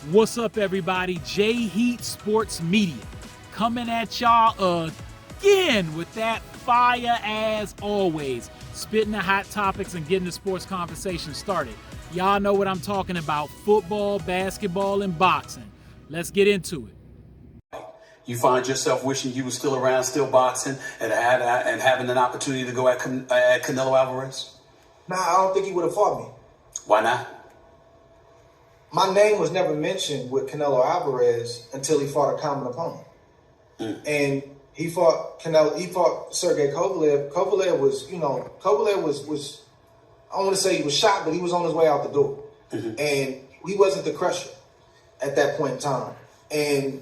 What's up, everybody? J Heat Sports Media coming at y'all again with that fire as always, spitting the hot topics and getting the sports conversation started. Y'all know what I'm talking about: football, basketball, and boxing. Let's get into it. You find yourself wishing you were still around, still boxing, and having an opportunity to go at Canelo Alvarez? Nah, I don't think he would have fought me. Why not? My name was never mentioned with Canelo Alvarez until he fought a common opponent. And he fought Canelo. He fought Sergey Kovalev. Kovalev was, I don't want to say he was shot, but he was on his way out the door. And he wasn't the crusher at that point in time. And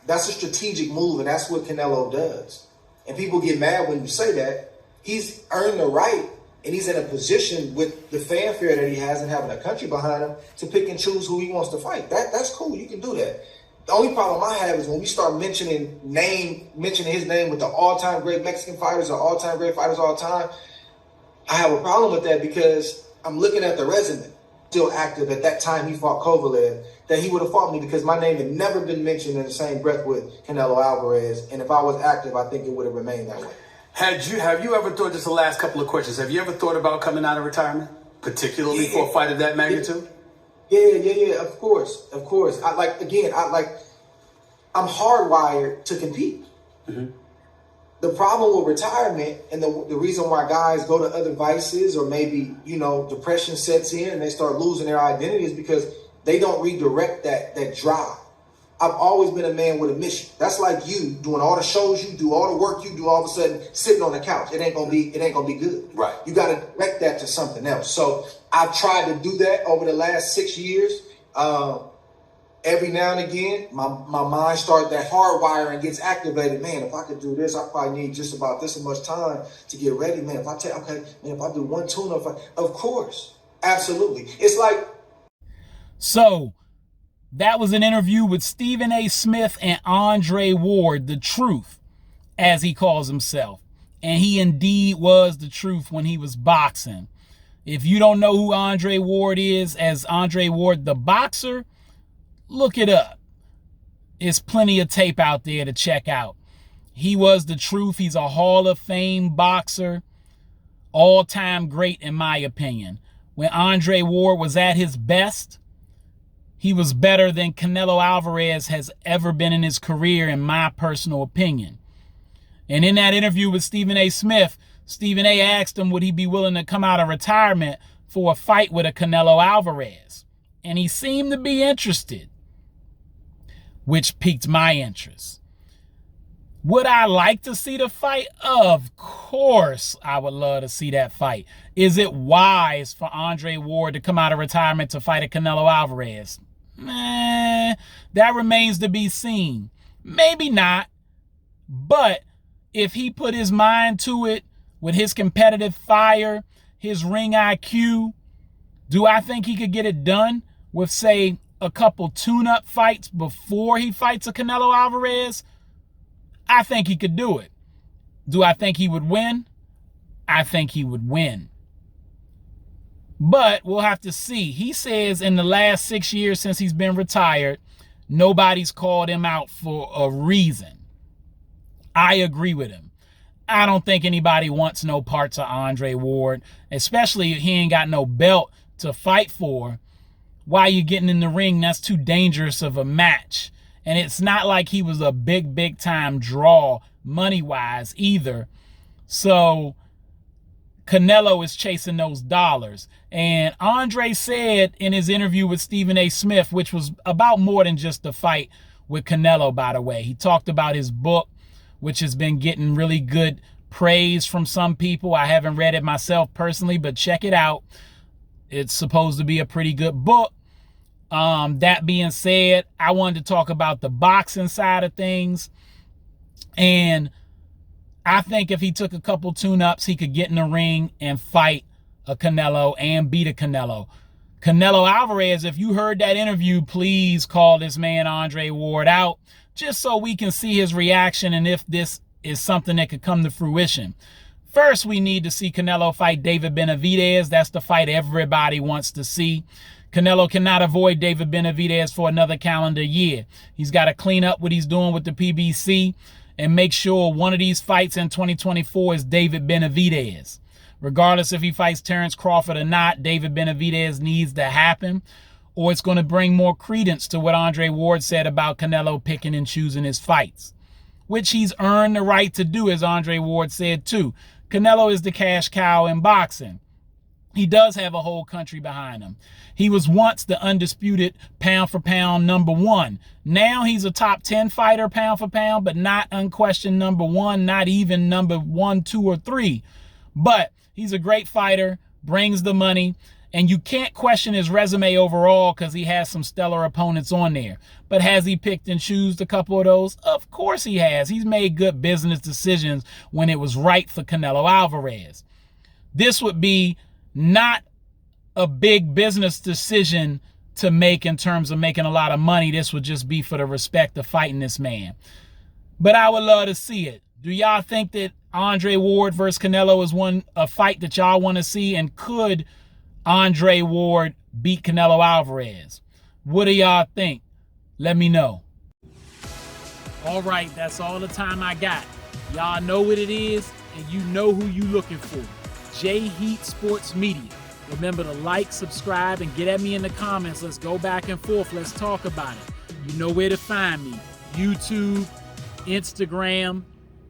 that's a strategic move, and that's what Canelo does. And people get mad when you say that. He's earned the right, and he's in a position with the fanfare that he has and having a country behind him to pick and choose who he wants to fight. That's cool. You can do that. The only problem I have is when we start mentioning his name with the all-time great Mexican fighters or all-time great fighters all time. I have a problem with that because I'm looking at the resume, still active at that time he fought Kovalev, that he would have fought me because my name had never been mentioned in the same breath with Canelo Alvarez. And if I was active, I think it would have remained that way. Have you ever thought, just the last couple of questions, have you ever thought about coming out of retirement, particularly for a fight of that magnitude? Yeah, of course. I'm hardwired to compete. The problem with retirement and the reason why guys go to other vices or maybe, depression sets in and they start losing their identity is because they don't redirect that drive. I've always been a man with a mission. That's like you doing all the shows you do, all the work you do, all of a sudden sitting on the couch. It ain't gonna be good. Right. You gotta direct that to something else. So I've tried to do that over the last 6 years. Every now and again, my mind starts, that hardwiring gets activated. Man, if I could do this, I probably need just about this much time to get ready. Man, if I do one tune-up, of course, absolutely. It's like. So that was an interview with Stephen A. Smith and Andre Ward, the Truth, as he calls himself. And he indeed was the truth when he was boxing. If you don't know who Andre Ward is as Andre Ward the boxer, look it up. There's plenty of tape out there to check out. He was the truth. He's a Hall of Fame boxer, all-time great in my opinion. When Andre Ward was at his best, he was better than Canelo Alvarez has ever been in his career, in my personal opinion. And in that interview with Stephen A. Smith, Stephen A. asked him would he be willing to come out of retirement for a fight with a Canelo Alvarez. And he seemed to be interested, which piqued my interest. Would I like to see the fight? Of course, I would love to see that fight. Is it wise for Andre Ward to come out of retirement to fight a Canelo Alvarez? That remains to be seen. Maybe not. But if he put his mind to it with his competitive fire, his ring IQ, do I think he could get it done with, say, a couple tune-up fights before he fights a Canelo Alvarez? I think he could do it. Do I think he would win? I think he would win. But we'll have to see. He says in the last 6 years since he's been retired, nobody's called him out for a reason. I agree with him. I don't think anybody wants no parts of Andre Ward, especially if he ain't got no belt to fight for. Why you getting in the ring? That's too dangerous of a match. And it's not like he was a big time draw money-wise either. So Canelo is chasing those dollars. And Andre said in his interview with Stephen A. Smith, which was about more than just the fight with Canelo, by the way. He talked about his book, which has been getting really good praise from some people. I haven't read it myself personally, but check it out. It's supposed to be a pretty good book. That being said, I wanted to talk about the boxing side of things. And I think if he took a couple tune-ups, he could get in the ring and fight a Canelo and beat a Canelo. Canelo Alvarez, if you heard that interview, please call this man Andre Ward out just so we can see his reaction and if this is something that could come to fruition. First, we need to see Canelo fight David Benavidez. That's the fight everybody wants to see. Canelo cannot avoid David Benavidez for another calendar year. He's got to clean up what he's doing with the PBC and make sure one of these fights in 2024 is David Benavidez. Regardless if he fights Terrence Crawford or not, David Benavidez needs to happen, or it's going to bring more credence to what Andre Ward said about Canelo picking and choosing his fights, which he's earned the right to do, as Andre Ward said too. Canelo is the cash cow in boxing. He does have a whole country behind him. He was once the undisputed pound-for-pound number one. Now he's a top 10 fighter pound for pound, but not unquestioned number one, not even number 1, 2, or 3. But he's a great fighter, brings the money, and you can't question his resume overall because he has some stellar opponents on there. But has he picked and chosen a couple of those? Of course he has. He's made good business decisions when it was right for Canelo Alvarez. This would be not a big business decision to make in terms of making a lot of money. This would just be for the respect of fighting this man. But I would love to see it. Do y'all think that Andre Ward versus Canelo is a fight that y'all want to see? And could Andre Ward beat Canelo Alvarez? What do y'all think? Let me know. All right, that's all the time I got. Y'all know what it is, and you know who you looking for. J Heat Sports Media. Remember to like, subscribe, and get at me in the comments. Let's go back and forth. Let's talk about it. You know where to find me. YouTube, Instagram,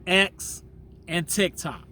X, and TikTok.